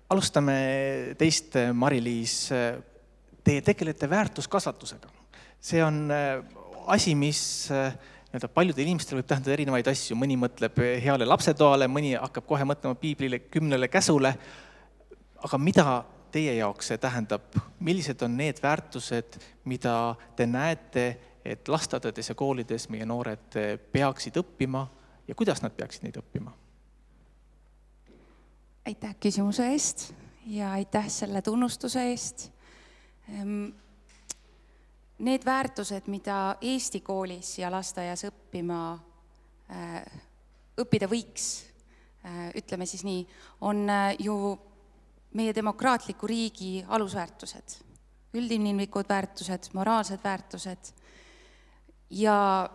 Alustame teist, Mari-Liis. Te tegelete väärtuskasvatusega. See on asi, mis paljudel inimestel võib tähendada erinevaid asju. Mõni mõtleb heale lapsetoale, mõni hakkab kohe mõtlema piiblile 10 käsule. Aga mida teie jaoks see tähendab? Millised on need väärtused, mida te näete, et lasteaedades ja koolides meie noored peaksid õppima ja kuidas nad peaksid neid õppima? Aitäh küsimuse eest ja aitäh selle tunnustuse eest. Need väärtused, mida Eesti koolis ja lasteaias õppida võiks, ütleme siis nii, on ju meie demokraatliku riigi alusväärtused, üldinimlikud väärtused, moraalsed väärtused ja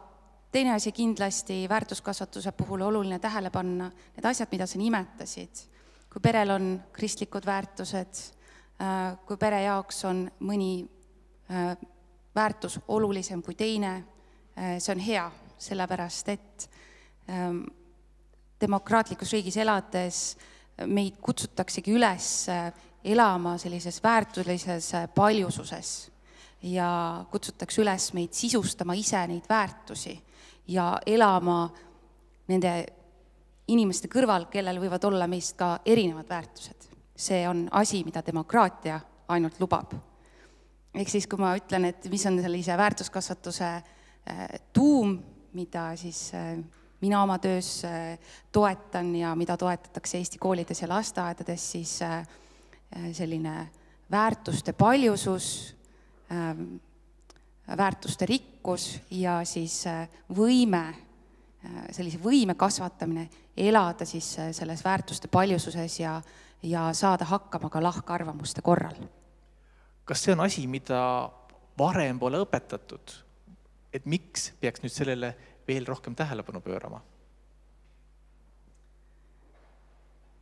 teine asi kindlasti väärtuskasvatuse puhul oluline tähele panna, need asjad, mida sa nimetasid. Kui perel on kristlikud väärtused, kui pere jaoks on mõni väärtus olulisem kui teine, see on hea, sellepärast et demokraatlikus riigis elades meid kutsutaksegi üles elama sellises väärtulises paljususes ja kutsutakse üles meid sisustama ise neid väärtusi ja elama nende inimeste kõrval, kellel võivad olla meist ka erinevad väärtused. See on asi, mida demokraatia ainult lubab. Ehk siis, kui ma ütlen, et mis on sellise väärtuskasvatuse tuum, mida siis mina oma töös toetan ja mida toetatakse Eesti koolides ja lasteaedades, siis selline väärtuste paljusus, väärtuste rikkus ja siis sellise võime kasvatamine, elada siis selles väärtuste paljususes ja saada hakkama ka lahkarvamuste korral. Kas see on asi, mida varem pole õpetatud? Et miks peaks nüüd sellele veel rohkem tähelepanu pöörama?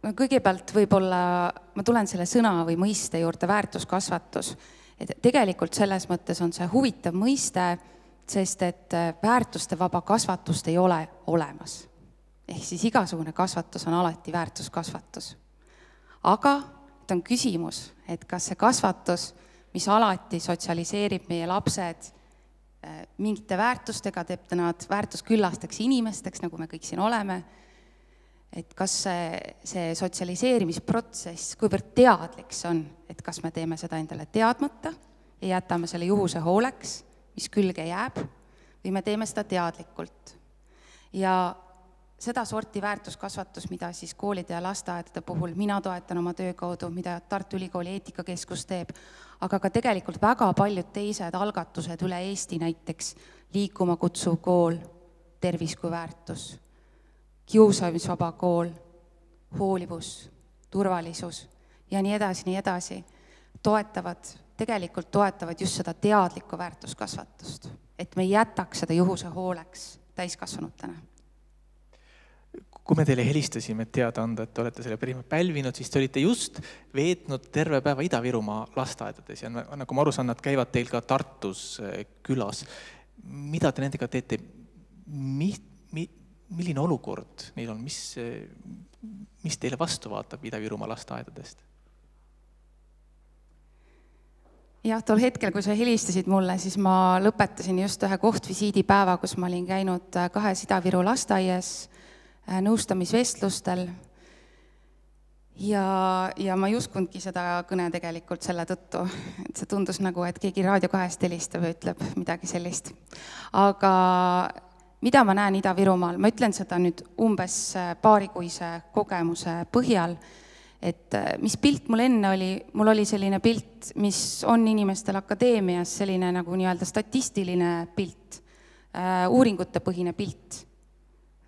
Kõigepealt võib-olla ma tulen selle sõna või mõiste juurde väärtuskasvatus. Et tegelikult selles mõttes on see huvitav mõiste, sest et väärtuste vaba kasvatust ei ole olemas. Ehk siis igasugune kasvatus on alati väärtuskasvatus. Aga on küsimus, et kas see kasvatus, mis alati sotsialiseerib meie lapsed mingite väärtustega, teeb ta nad väärtusküllasteks inimesteks, nagu me kõik siin oleme, et kas see sotsialiseerimisprotsess, kuivõrd teadlik see on, et kas me teeme seda endale teadmata ja jätame selle juhuse hooleks, mis külge jääb, või me teeme seda teadlikult. Ja seda sorti väärtuskasvatus, mida siis koolide ja lasteaedade puhul mina toetan oma töö kaudu, mida Tartu Ülikooli eetikakeskus teeb, aga ka tegelikult väga paljud teised algatused üle Eesti, näiteks liikuma kutsuv kool, tervis kui väärtus, kiusamisvaba kool, hoolivus, turvalisus ja nii edasi, tegelikult toetavad just seda teadlikku väärtuskasvatust, et me ei jätaks seda juhuse hooleks täiskasvanutena. Kui me teile helistasime teada anda, et olete selle prima pälvinud, siis te olite just veetnud terve päeva Ida-Virumaa lasteaedades ja nagu ma aru saan, nad käivad teil ka Tartus külas. Mida te nendega teete? Milline olukord neil on? Mis teile vastu vaatab Ida-Virumaa lasteaedadest? Jah, tol hetkel, kui sa helistasid mulle, siis ma lõpetasin just ühe kohtvisiidipäeva, kus ma olin käinud 2 Ida-Viru lasteaias nõustamisvestlustel ja ma ei uskundki seda kõne tegelikult selle tõttu, et see tundus nagu, et keegi Raadio 2 helistab ja ütleb midagi sellist. Aga mida ma näen Ida-Virumaal? Ma ütlen seda nüüd umbes paarikuise kogemuse põhjal, et mis pilt mul enne oli, mul oli selline pilt, mis on inimestel akadeemias selline nagu nii-öelda statistiline pilt, uuringute põhine pilt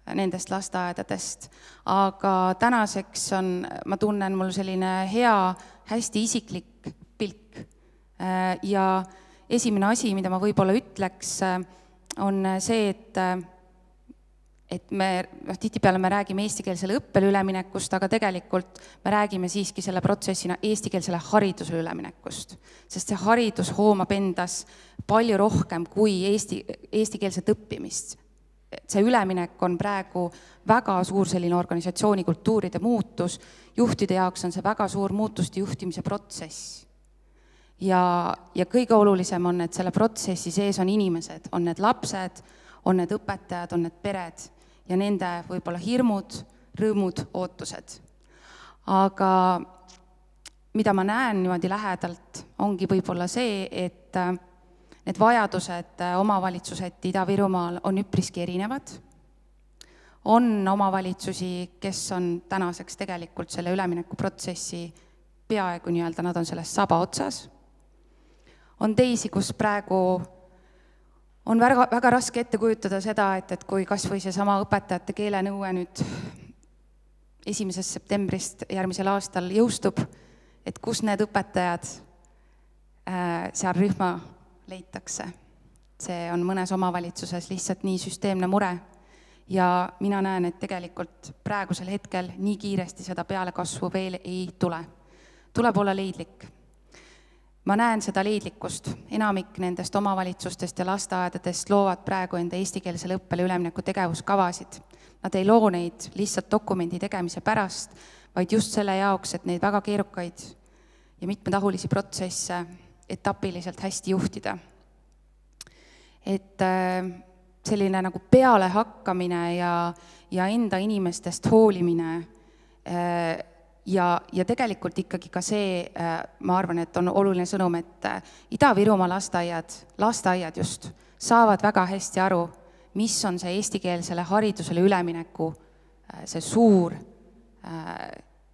nendest lasteaedadest, aga tänaseks ma tunnen mul selline hea, hästi isiklik pilt. Ja esimene asi, mida ma võib-olla ütleks, on see, et me tihtipeale me räägime eestikeelsele õppele üleminekust, aga tegelikult me räägime siiski selle protsessina eestikeelsele haridusele üleminekust, sest see haridus hoomab endas palju rohkem kui eestikeelset õppimist. see üleminek on praegu väga suur selline organisatsiooni kultuuride muutus, juhtide jaoks on see väga suur muutuste juhtimise protsess. Ja kõige olulisem on, et selle protsessi sees on inimesed, on need lapsed, on need õpetajad, on need pered ja nende võib-olla hirmud, rõõmud, ootused. Aga mida ma näen niimoodi lähedalt, ongi võib-olla see, et need vajadused omavalitsused Ida-Virumaal on üpriski erinevad. On omavalitsusi, kes on tänaseks tegelikult selle üleminekuprotsessi peaaegu nii-öelda, nad on selles saba otsas. On teisi, kus praegu on väga raske ette kujutada seda, et kui kas või see sama õpetajate keelenõue nüüd 1. septembrist järgmisel aastal jõustub, et kus need õpetajad seal rühma leitakse. See on mõnes omavalitsuses lihtsalt nii süsteemne mure ja mina näen, et tegelikult praegusel hetkel nii kiiresti seda pealekasvu veel ei tule. Tuleb olla leidlik. Ma näen seda leidlikkust. Enamik nendest omavalitsustest ja lasteaedadest loovad praegu enda eestikeelsele õppele ülemineku tegevuskavasid. Nad ei loo neid lihtsalt dokumendi tegemise pärast, vaid just selle jaoks, et neid väga keerukaid ja mitmetahulisi protsesse etapiliselt hästi juhtida. Et selline nagu peale hakkamine ja enda inimestest hoolimine ja tegelikult ikkagi ka see, ma arvan, et on oluline sõnum, et Ida-Virumaa lasteaiad just saavad väga hästi aru, mis on see eestikeelsele haridusele ülemineku see suur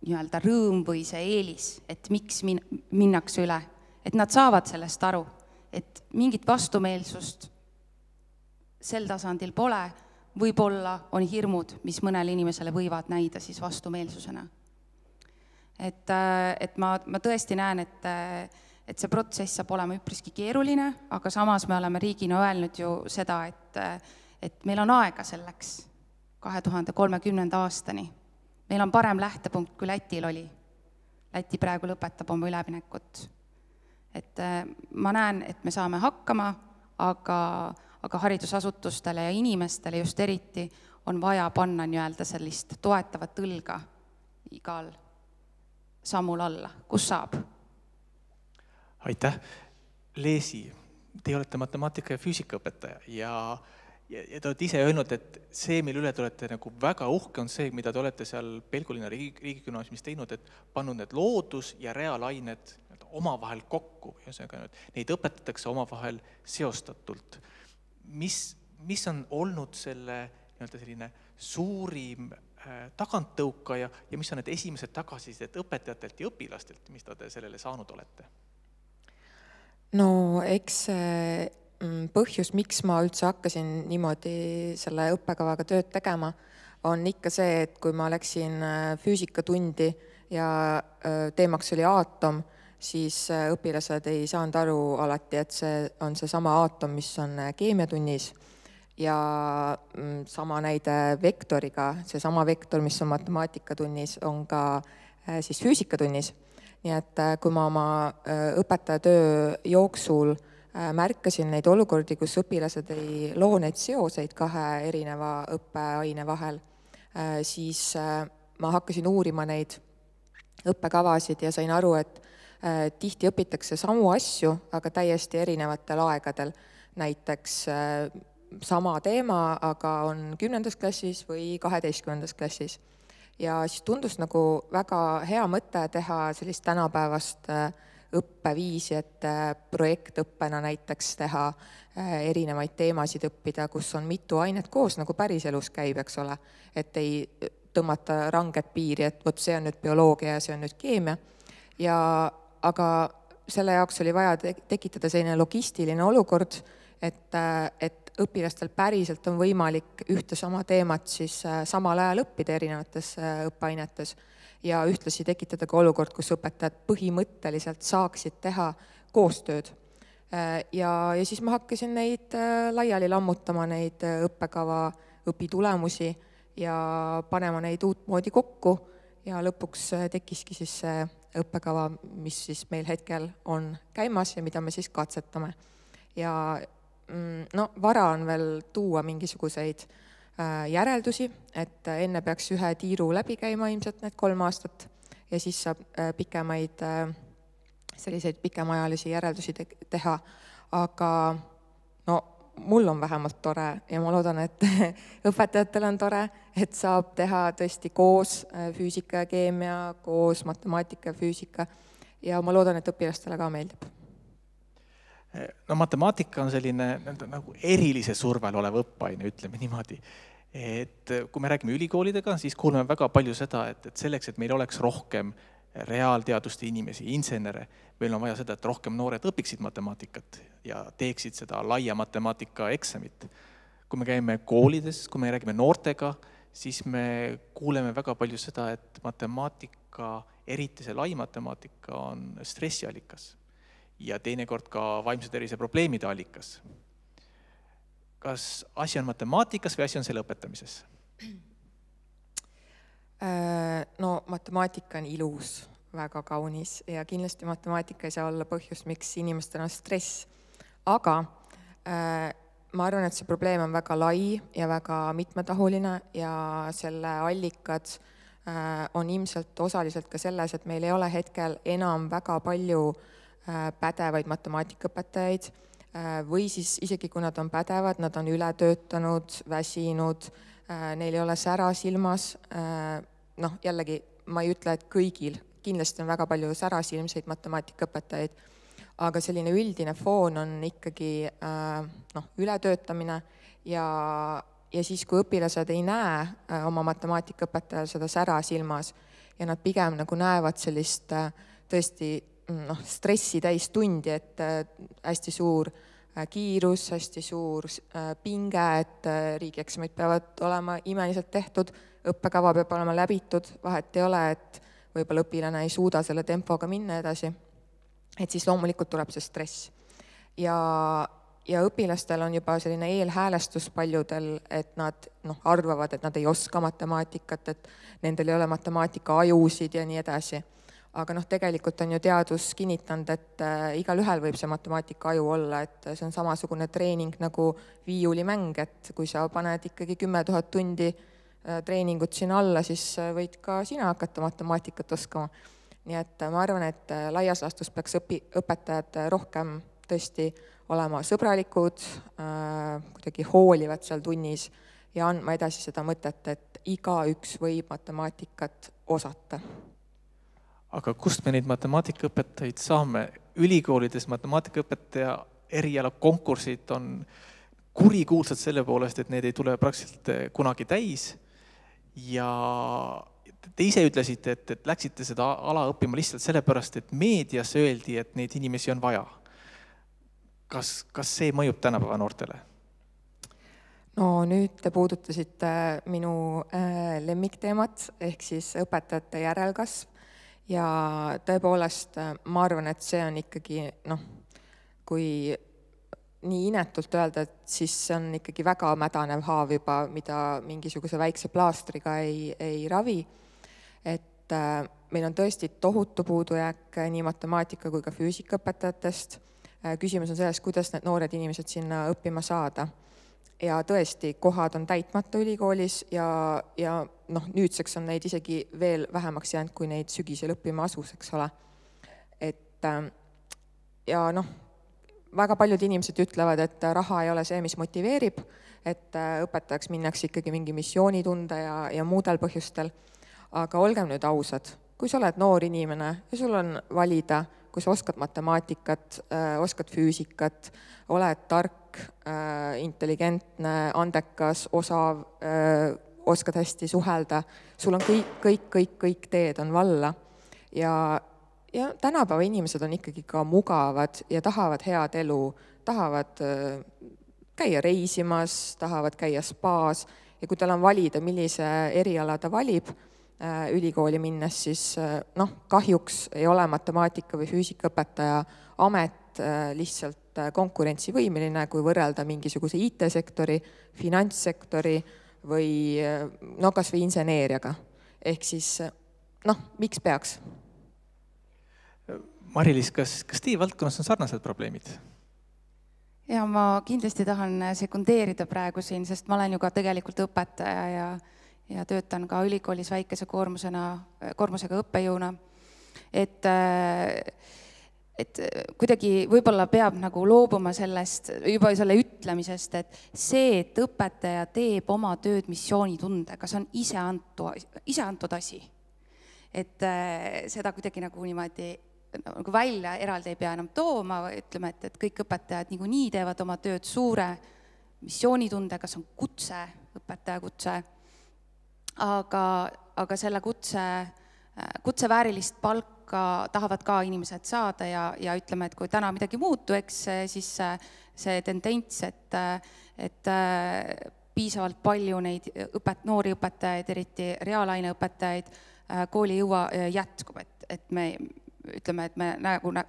nii-öelda rõõm või see eelis, et miks minnakse üle. Et nad saavad sellest aru, et mingit vastumeelsust sel tasandil pole, võib-olla on hirmud, mis mõnele inimesele võivad näida siis vastumeelsusena. Et ma tõesti näen, et see protsess saab olema üpriski keeruline, aga samas me oleme riigina öelnud ju seda, et meil on aega selleks 2030. aastani. Meil on parem lähtepunkt, kui Lätil oli. Läti praegu lõpetab oma üleminekut. Et ma näen, et me saame hakkama, aga haridusasutustele ja inimestele just eriti on vaja panna nii-öelda sellist toetavat õlga igal sammul alla, kus saab. Aitäh. Leesi, te olete matemaatika ja füüsikaõpetaja ja te olete ise öelnud, et see, mille üle te olete nagu väga uhke, on see, mida te olete seal Pelgulinna riigigümnaasiumis teinud, et pannud need loodus- ja reaalained omavahel kokku. Neid õpetatakse omavahel seostatult. Mis on olnud selle selline suurim taganttõukaja ja mis on need esimesed tagasisidet õpetajatelt ja õpilastelt, mis te sellele saanud olete? No eks põhjus, miks ma üldse hakkasin niimoodi selle õppekavaga tööd tegema, on ikka see, et kui ma läksin füüsikatundi ja teemaks oli aatom, siis õpilased ei saanud aru alati, et see on seesama aatom, mis on keemiatunnis ja sama näide vektoriga, seesama vektor, mis on matemaatikatunnis, on ka siis füüsikatunnis. Nii et kui ma oma õpetajatöö jooksul märkasin neid olukordi, kus õpilased ei loo neid seoseid kahe erineva õppeaine vahel, siis ma hakkasin uurima neid õppekavasid ja sain aru, et tihti õpitakse samu asju, aga täiesti erinevatel aegadel. Näiteks sama teema, aga on 10. klassis või 12. klassis. Ja siis tundus nagu väga hea mõte teha sellist tänapäevast õppeviisi, et projektõppena näiteks teha erinevaid teemasid õppida, kus on mitu ainet koos, nagu päriselus käib, eks ole. Et ei tõmmata ranget piiri, et võt see on nüüd bioloogia ja see on nüüd keemia. Aga selle jaoks oli vaja tekitada selline logistiline olukord, et õpilastel päriselt on võimalik ühte sama teemat siis samal ajal õppida erinevates õppeainetes ja ühtlasi tekitada ka olukord, kus õpetajad põhimõtteliselt saaksid teha koostööd. Ja siis ma hakkasin neid laiali lammutama, neid õppekava õpitulemusi ja panema neid uut moodi kokku ja lõpuks tekkiski siis see õppekava, mis siis meil hetkel on käimas ja mida me siis katsetame. Ja vara on veel tuua mingisuguseid järeldusi, et enne peaks ühe tiiru läbi käima ilmselt need 3 aastat ja siis saab pikemaid, selliseid pikemaajalisi järeldusi teha. Aga no mul on vähemalt tore ja ma loodan, et õpetajatel on tore, et saab teha tõesti koos füüsika ja keemia, koos matemaatika ja füüsika ja ma loodan, et õpilastele ka meeldib. No matemaatika on selline nagu erilise survel olev õppeaine, ütleme niimoodi. Et kui me räägime ülikoolidega, siis kuuleme väga palju seda, et selleks, et meil oleks rohkem reaalteaduste inimesi, insenere, meil on vaja seda, et rohkem noored õpiksid matemaatikat ja teeksid seda laia matemaatika eksamit. Kui me käime koolides, kui me räägime noortega, siis me kuuleme väga palju seda, et matemaatika, eriti see lai matemaatika on stressiallikas ja teinekord ka vaimse tervise probleemide allikas. Kas asi on matemaatikas või asi on selle õpetamises? No matemaatika on ilus, väga kaunis ja kindlasti matemaatika ei saa olla põhjus, miks inimestel on stress. Aga ma arvan, et see probleem on väga lai ja väga mitmetahuline ja selle allikad on ilmselt osaliselt ka selles, et meil ei ole hetkel enam väga palju pädevaid matemaatikaõpetajaid või siis isegi kui nad on pädevad, nad on ületöötanud, väsinud, neil ei ole sära silmas. Noh, jällegi ma ei ütle, et kõigil, kindlasti on väga palju särasilmseid matemaatikaõpetajaid, aga selline üldine foon on ikkagi ületöötamine ja siis, kui õpilased ei näe oma matemaatikaõpetajal seda sära silmas ja nad pigem nagu näevad sellist tõesti stressi täis tundi, et hästi suur kiirus, hästi suur pinge, et riigieksamid peavad olema imeliselt tehtud, õppekava peab olema läbitud, vahet ei ole, et võib-olla õpilane ei suuda selle tempoga minna edasi. Et siis loomulikult tuleb see stress. Ja õpilastel on juba selline eelhäälestus paljudel, et nad arvavad, et nad ei oska matemaatikat, et nendel ei ole matemaatika ajusid ja nii edasi. Aga tegelikult on ju teadus kinnitanud, et igal ühel võib see matemaatika aju olla, et see on samasugune treening nagu viiulimäng, et kui sa paned ikkagi 10 000 tundi treeningut sinna alla, siis võid ka sina hakata matemaatikat oskama. Nii et ma arvan, et laias laastus peaks õpetajad rohkem tõesti olema sõbralikud, kuidagi hoolivad seal tunnis ja andma edasi seda mõtet, et igaüks võib matemaatikat osata. Aga kust me neid matemaatikaõpetajaid saame? Ülikoolides matemaatikaõpetaja eriala konkursid on kurikuulsad selle poolest, et need ei tule praktiliselt kunagi täis. Ja te ise ütlesite, et läksite seda ala õppima lihtsalt sellepärast, et meedias öeldi, et neid inimesi on vaja. Kas see mõjub tänapäeva noortele? No nüüd te puudutasite minu lemmikteemat, ehk siis õpetajate järelkasv. Ja tõepoolest ma arvan, et see on ikkagi, kui nii inetult öelda, et siis see on ikkagi väga mädanev haav juba, mida mingisuguse väikse plaastriga ei ravi. Et meil on tõesti tohutu puudujääk nii matemaatika kui ka füüsikaõpetajatest. Küsimus on selles, kuidas need noored inimesed sinna õppima saada. Ja tõesti, kohad on täitmata ülikoolis ja nüüdseks on neid isegi veel vähemaks jäänud, kui neid sügisel õppima asus, eks ole. Et väga paljud inimesed ütlevad, et raha ei ole see, mis motiveerib, et õpetajaks minnakse ikkagi mingi missioonitunde ja muudel põhjustel. Aga olgem nüüd ausad, kui sa oled noor inimene ja sul on valida, kui sa oskad matemaatikat, oskad füüsikat, oled tark, intelligentne, andekas, osav, oskad hästi suhelda, sul on kõik teed on valla. Ja tänapäeva inimesed on ikkagi ka mugavad ja tahavad head elu, tahavad käia reisimas, tahavad käia spaas ja kui tal on valida, millise eriala ta valib ülikooli minnes, siis kahjuks ei ole matemaatika või füüsikaõpetaja amet lihtsalt konkurentsivõimeline, kui võrrelda mingisuguse IT-sektori, finantssektori või kas või inseneeriaga. Ehk siis, miks peaks? Mari-Liis, kas teie valdkonnas on sarnased probleemid? Ja ma kindlasti tahan sekundeerida praegu siin, sest ma olen ju ka tegelikult õpetaja ja töötan ka ülikoolis väikese koormusega õppejõuna. Et kuidagi võib-olla peab nagu loobuma sellest, juba selle ütlemisest, et see, et õpetaja teeb oma tööd missioonitundega, see on iseantud asi. Et seda kuidagi nagu niimoodi nagu välja eraldi ei pea enam tooma, ütleme, et kõik õpetajad nii teevad oma tööd suure missioonitundega, see on kutse, õpetaja kutse, aga selle kutse väärilist palka tahavad ka inimesed saada ja ütleme, et kui täna midagi muutu, eks siis see tendents, et piisavalt palju neid noori õpetajaid, eriti reaalaineõpetajaid, kooli jätkub, et me ütleme, et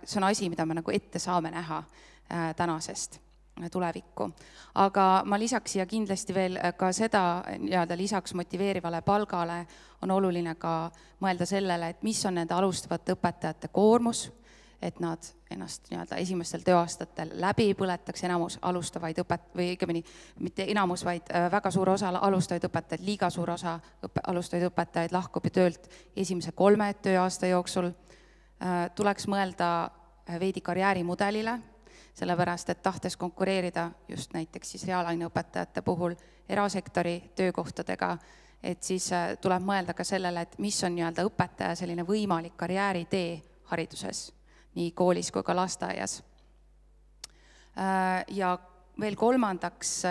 see on asi, mida me nagu ette saame näha tänasest tulevikku. Aga ma lisaks siia kindlasti veel ka seda, lisaks motiveerivale palgale on oluline ka mõelda sellele, et mis on nende alustavate õpetajate koormus, et nad ennast esimestel tööaastatel läbi põletaks, enamus alustavaid või õigemini mitte enamus, vaid väga suur osa alustavaid õpetajaid, liiga suur osa alustavaid õpetajaid lahkub töölt esimese 3 tööaasta jooksul. Tuleks mõelda veidi karjäärimudelile, sellepärast, et tahtes konkureerida just näiteks siis reaalaineõpetajate puhul erasektori töökohtadega, et siis tuleb mõelda ka sellele, et mis on õpetaja selline võimalik karjääritee hariduses, nii koolis kui ka lasteaias. Ja veel kolmandaks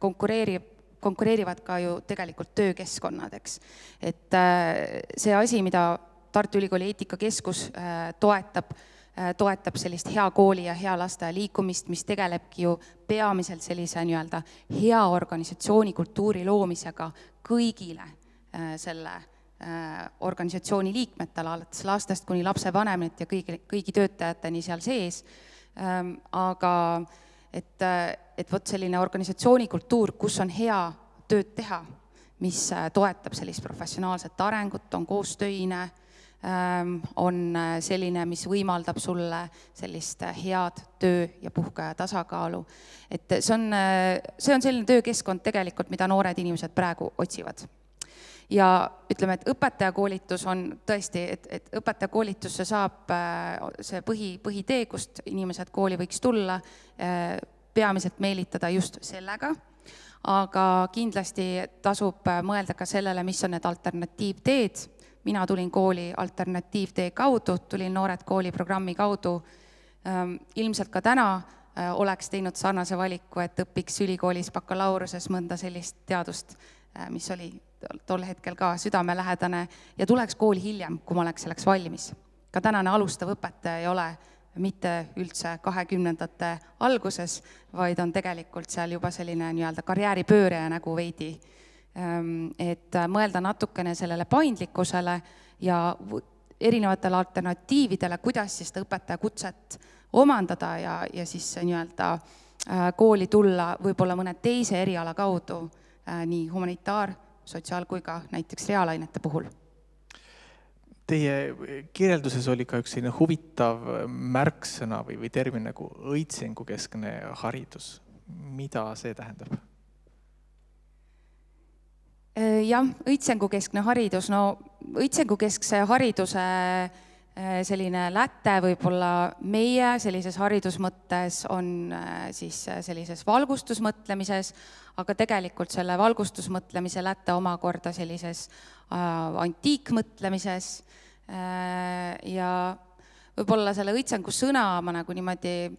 konkureerivad ka ju tegelikult töökeskkonnad, eks. Et see asi, mida Tartu Ülikooli eetikakeskus toetab sellist hea kooli ja hea lasteaia liikumist, mis tegelebki ju peamiselt sellise hea organisatsioonikultuuri loomisega kõigile selle organisatsiooni liikmetele, alates lastest kuni lapsevanemad ja kõigi töötajateni seal sees. Aga et vot selline organisatsioonikultuur, kus on hea tööd teha, mis toetab sellist professionaalset arengut, on koostöine, on selline, mis võimaldab sulle sellist head töö ja puhkeaja tasakaalu. Et see on selline töökeskkond tegelikult, mida noored inimesed praegu otsivad. Ja ütleme, et õpetajakoolitus on tõesti, et õpetajakoolitusse saab see põhitee, kust inimesed kooli võiks tulla, peamiselt meelitada just sellega, aga kindlasti tasub mõelda ka sellele, mis on need alternatiivteed. Mina tulin kooli alternatiivtee kaudu, tulin Noored kooli programmi kaudu. Ilmselt ka täna oleks teinud sarnase valiku, et õpiks ülikoolis bakalaureuse mõnda sellist teadust, mis oli tol hetkel ka südamelähedane ja tuleks kooli hiljem, kui ma oleks selleks valmis. Ka tänane alustav õpetaja ei ole mitte üldse 20ndate alguses, vaid on tegelikult seal juba selline karjääripööreja nagu veidi. Et mõelda natukene sellele paindlikkusele ja erinevatele alternatiividele, kuidas siis õpetaja kutset omandada ja siis kooli tulla võib-olla mõne teise eriala kaudu, nii humanitaar-, sotsiaal- kui ka näiteks reaalainete puhul. Teie kirjelduses oli ka üks selline huvitav märksõna või termin nagu õitsengukeskne haridus. Mida see tähendab? Jah, õitsengukeskne haridus. No õitsengukeskse hariduse selline läte võib-olla meie sellises haridusmõttes on siis sellises valgustusmõtlemises, aga tegelikult selle valgustusmõtlemise läte omakorda sellises antiikmõtlemises ja võib-olla selle õitsengu sõna ma nagu niimoodi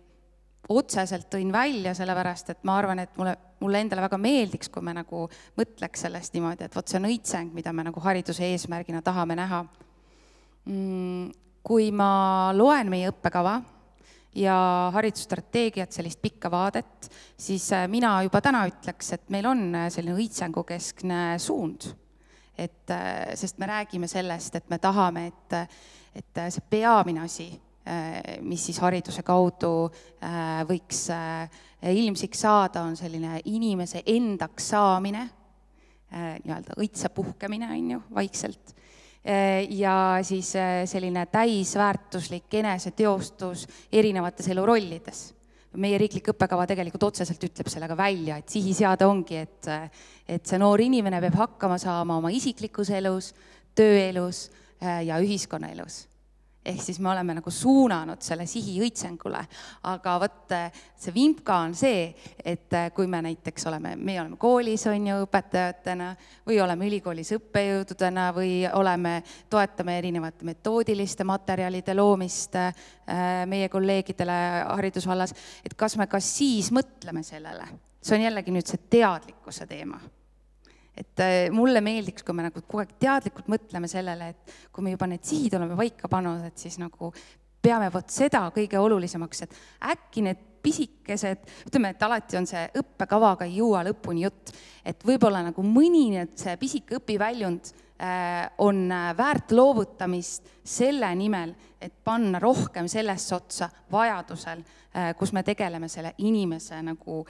otseselt tõin välja, sellepärast, et ma arvan, et mulle endale väga meeldiks, kui me nagu mõtleks sellest niimoodi, et vot see on õitseng, mida me nagu hariduse eesmärgina tahame näha. Kui ma loen meie õppekava ja haridusstrateegiat, sellist pikka vaadet, siis mina juba täna ütleks, et meil on selline õitsengukeskne suund. Sest me räägime sellest, et me tahame, et see peamine asi, mis siis hariduse kaudu võiks ilmsiks saada, on selline inimese endaks saamine, õitse puhkemine on ju vaikselt, ja siis selline täisväärtuslik eneseteostus erinevates elurollides. meie riiklik õppekava tegelikult otseselt ütleb sellega välja, et sihiseade ongi, et see noor inimene peab hakkama saama oma isiklikus elus, tööelus ja ühiskonnaelus. Ehk siis me oleme nagu suunanud selle sihi õitsengule, aga vot see vimka on see, et kui me näiteks oleme koolis on ju õpetajatena või oleme ülikoolis õppejõududena või toetame erinevate metoodiliste materjalide loomist meie kolleegidele haridusvallas, et kas me ka siis mõtleme sellele. See on jällegi nüüd see teadlikkuse teema. Et mulle meeldiks, kui me nagu kogu aeg teadlikult mõtleme sellele, et kui me juba need sihid oleme paika pannud, et siis nagu peame vot seda kõige olulisemaks, et äkki need pisikesed, ütleme, et alati on see õppekavaga ei jõua lõpuni jutt, et võib-olla nagu mõni see pisike õpiväljund on väärt loovutamist selle nimel, et panna rohkem sellesse otsa vajadusel, kus me tegeleme selle inimese nagu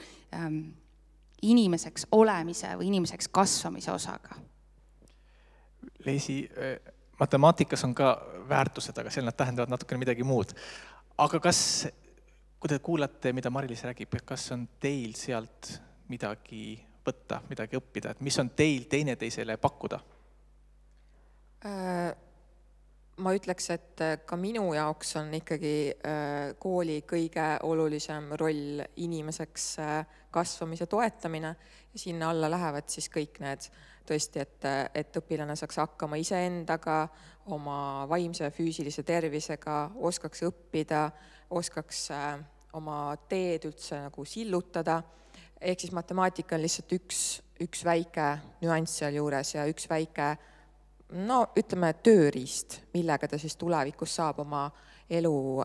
inimeseks olemise või inimeseks kasvamise osaga. Leisi, matemaatikas on ka väärtused, aga seal nad tähendavad natukene midagi muud. Aga kui te kuulate, mida Mari-Liis räägib, kas on teil sealt midagi võtta, midagi õppida, et mis on teil teineteisele pakkuda? Ma ütleks, et ka minu jaoks on ikkagi kooli kõige olulisem roll inimeseks kasvamise toetamine ja sinna alla lähevad siis kõik need tõesti, et õpilane saaks hakkama iseendaga, oma vaimse ja füüsilise tervisega, oskaks õppida, oskaks oma teed üldse nagu sillutada. Ehk siis matemaatika on lihtsalt üks väike nüanss seal juures ja üks väike ütleme tööriist, millega ta siis tulevikus saab oma elu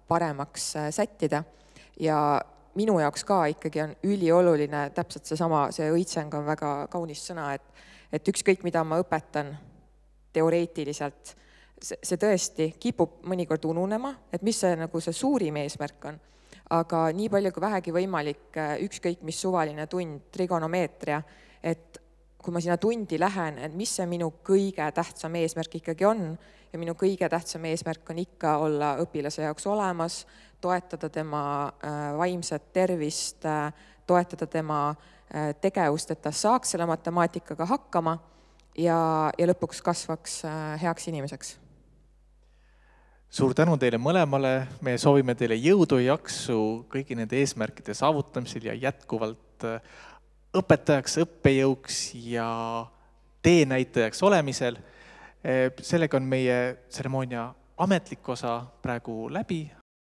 paremaks sättida. Ja minu jaoks ka ikkagi on ülioluline, täpselt see õitseng on väga kaunis sõna, et ükskõik mida ma õpetan teoreetiliselt, see tõesti kipub mõnikord ununema, et mis see nagu see suurim eesmärk on. Aga nii palju kui vähegi võimalik, ükskõik mis suvaline tund, trigonomeetria, et kui ma sinna tundi lähen, et mis see minu kõige tähtsam eesmärk ikkagi on ja minu kõige tähtsam eesmärk on ikka olla õpilase jaoks olemas, toetada tema vaimset tervist, toetada tema tegevust, et ta saaks selle matemaatikaga hakkama ja lõpuks kasvaks heaks inimeseks. Suur tänu teile mõlemale, me soovime teile jõudu ja jaksu kõigi nende eesmärkide saavutamisel ja jätkuvalt õpetajaks, õppejõuks ja teenäitajaks olemisel. Sellega on meie tseremoonia ametlik osa praegu läbi,